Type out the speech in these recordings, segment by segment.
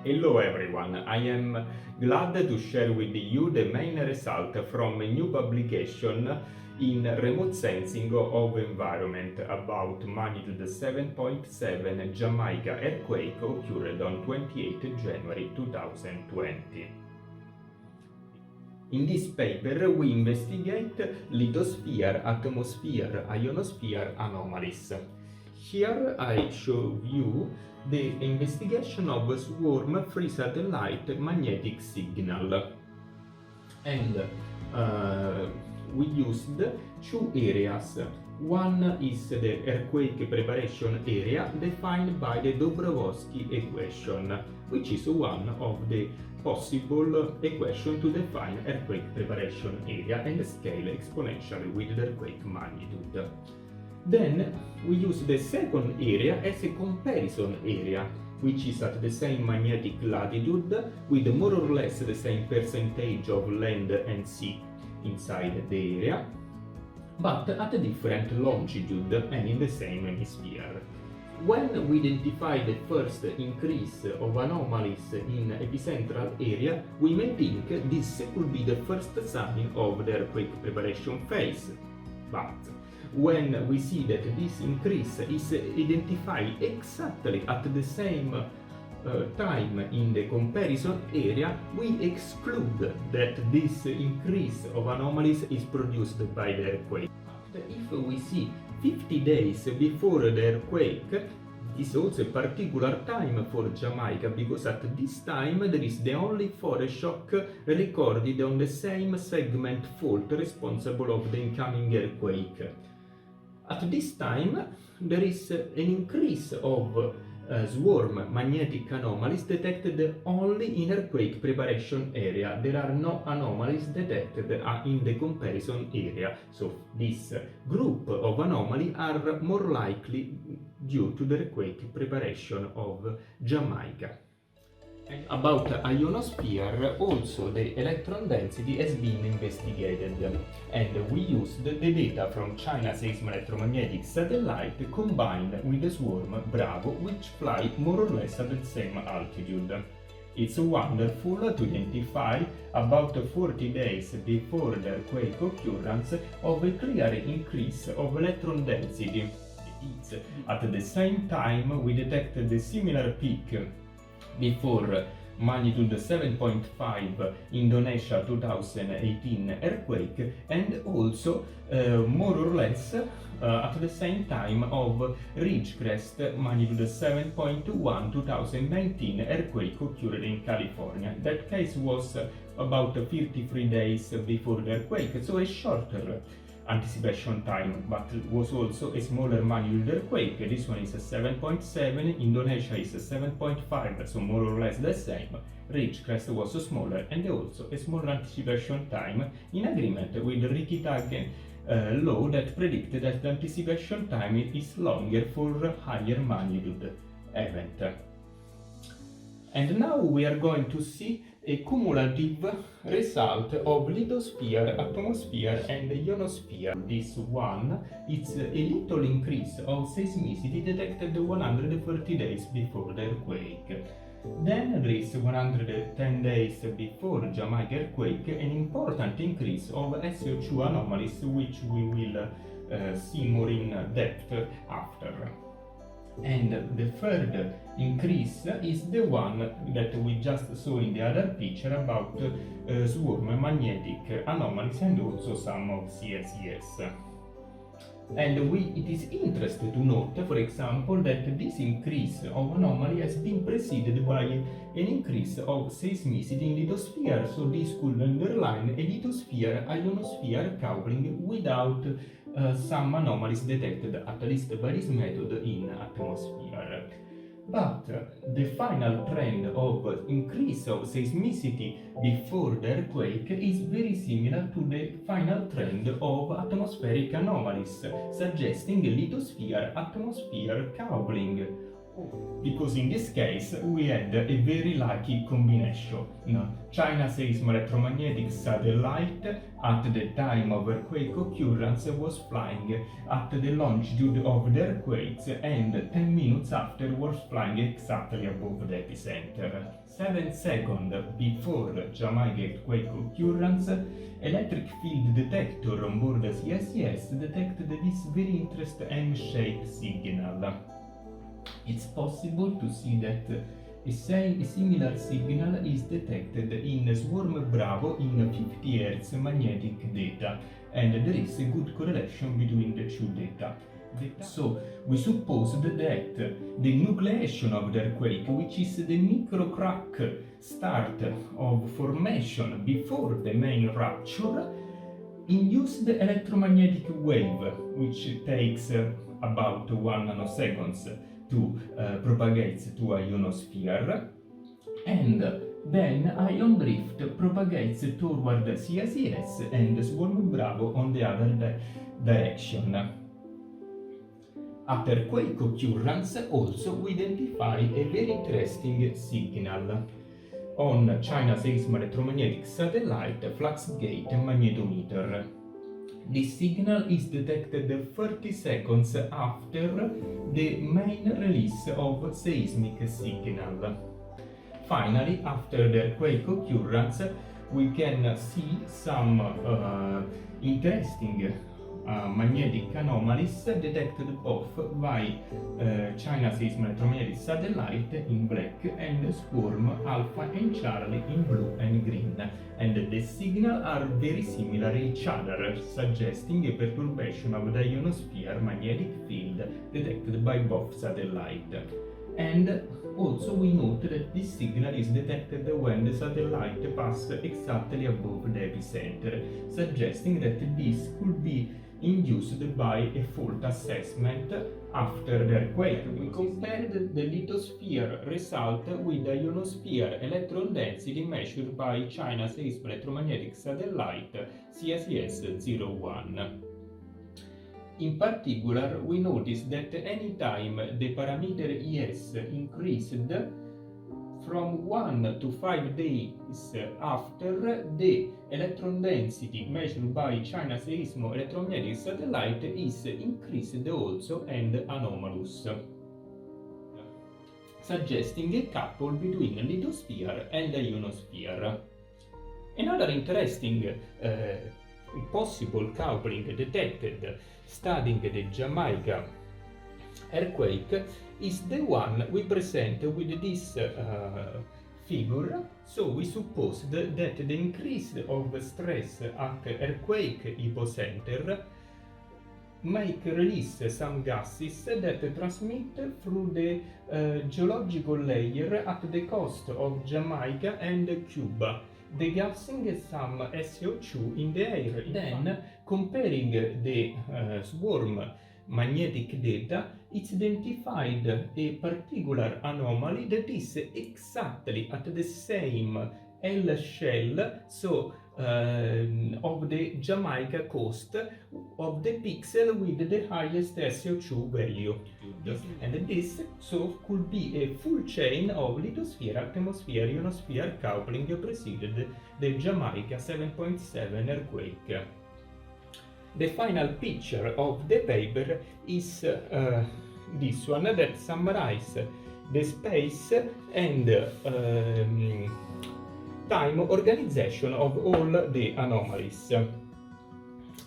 Hello everyone, I am glad to share with you the main result from a new publication in remote sensing of environment about magnitude 7.7 Jamaica earthquake occurred on 28 January 2020. In this paper we investigate lithosphere, atmosphere, ionosphere anomalies. Here I show you the investigation of a swarm free satellite magnetic signal. And we used two areas. One is the earthquake preparation area defined by the Dobrovolsky equation, which is one of the possible equations to define earthquake preparation area and scale exponentially with the earthquake magnitude. Then we use the second area as a comparison area, which is at the same magnetic latitude with more or less the same percentage of land and sea inside the area, but at a different longitude and in the same hemisphere. When we identify the first increase of anomalies in epicentral area, we may think this could be the first sign of the earthquake preparation phase. But when we see that this increase is identified exactly at the same time in the comparison area, we exclude that this increase of anomalies is produced by the earthquake. But if we see 50 days before the earthquake, this is also a particular time for Jamaica, because at this time there is the only foreshock recorded on the same segment fault responsible of the incoming earthquake. At this time, there is an increase of swarm magnetic anomalies detected only in earthquake preparation area. There are no anomalies detected in the comparison area. So this group of anomalies are more likely due to the earthquake preparation of Jamaica. And about ionosphere, also the electron density has been investigated, and we used the data from China's seismoelectromagnetic satellite combined with the swarm Bravo, which fly more or less at the same altitude. It's wonderful to identify about 40 days before the earthquake occurrence of a clear increase of electron density. It's at the same time we detected a similar peak before magnitude 7.5 Indonesia 2018 earthquake, and also more or less at the same time of Ridgecrest magnitude 7.1 2019 earthquake occurred in California. That case was about 53 days before the earthquake, so a shorter anticipation time, but was also a smaller magnitude earthquake. This one is a 7.7, Indonesia is a 7.5, so more or less the same. Ridgecrest was smaller and also a smaller anticipation time, in agreement with the Rikitagen law that predicted that the anticipation time is longer for higher magnitude event. And now we are going to see a cumulative result of lithosphere, atmosphere and ionosphere. This one is a little increase of seismicity detected 130 days before the earthquake. Then there is 110 days before Jamaica earthquake an important increase of SO2 anomalies, which we will see more in depth after. And the third increase is the one that we just saw in the other picture about swarm magnetic anomalies and also some of CSES. And it is interesting to note, for example, that this increase of anomaly has been preceded by an increase of seismicity in lithosphere, so this could underline a lithosphere-ionosphere coupling without some anomalies detected, at least by this method, in atmosphere. But the final trend of increase of seismicity before the earthquake is very similar to the final trend of atmospheric anomalies, suggesting a lithosphere-atmosphere coupling. Because in this case we had a very lucky combination. China seismo-electromagnetic satellite at the time of earthquake occurrence was flying at the longitude of the earthquakes, and 10 minutes after was flying exactly above the epicenter. 7 seconds before Jamaica earthquake occurrence, electric field detector on board the CICS detected this very interesting M-shaped signal. It's possible to see that a similar signal is detected in Swarm Bravo in 50 Hz magnetic data, and there is a good correlation between the two data. So we supposed that the nucleation of the earthquake, which is the micro crack start of formation before the main rupture, induced the electromagnetic wave, which takes about 1 nanoseconds to propagate to ionosphere, and then ion drift propagates toward CICS and Swarm Bravo on the other direction. At earthquake occurrence also we identify a very interesting signal on China seismo-electromagnetic satellite flux gate magnetometer. This signal is detected 30 seconds after the main release of seismic signal. Finally, after the earthquake occurrence, we can see some interesting magnetic anomalies detected both by China seismo-electromagnetic satellite in black and Swarm Alpha and Charlie in blue and green, and the signals are very similar to each other, suggesting a perturbation of the ionosphere magnetic field detected by both satellites. And also we note that this signal is detected when the satellite passes exactly above the epicenter, suggesting that this could be induced by a fault assessment after the earthquake. We compared the lithosphere result with the ionosphere electron density measured by China seismo-electromagnetic satellite CICS-01. In particular, we noticed that anytime the parameter ES increased from 1 to 5 days after, the electron density measured by China seismo-electromagnetic satellite is increased also and anomalous, suggesting a couple between lithosphere and ionosphere. Another interesting possible coupling detected studying the Jamaica earthquake is the one we present with this figure. So we suppose that the increase of stress at earthquake epicenter make release some gases that transmit through the geological layer at the coast of Jamaica and Cuba, degassing some SO2 in the air. Then, comparing the swarm magnetic data, it's identified a particular anomaly that is exactly at the same L shell, so of the Jamaica coast, of the pixel with the highest SO2 value. And this so could be a full chain of lithosphere, atmosphere, ionosphere coupling preceded the Jamaica 7.7 earthquake. The final picture of the paper is this one that summarizes the space and time organization of all the anomalies.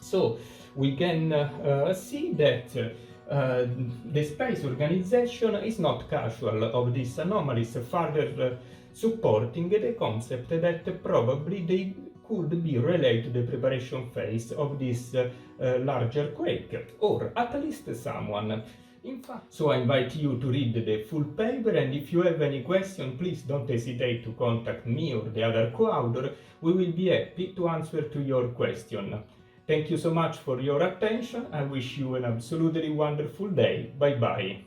So we can see that the space organization is not casual of these anomalies, further supporting the concept that probably they could be related to the preparation phase of this larger quake, or at least someone. In fact, so I invite you to read the full paper, and if you have any question, please don't hesitate to contact me or the other co-author. We will be happy to answer to your question. Thank you so much for your attention. I wish you an absolutely wonderful day. Bye bye.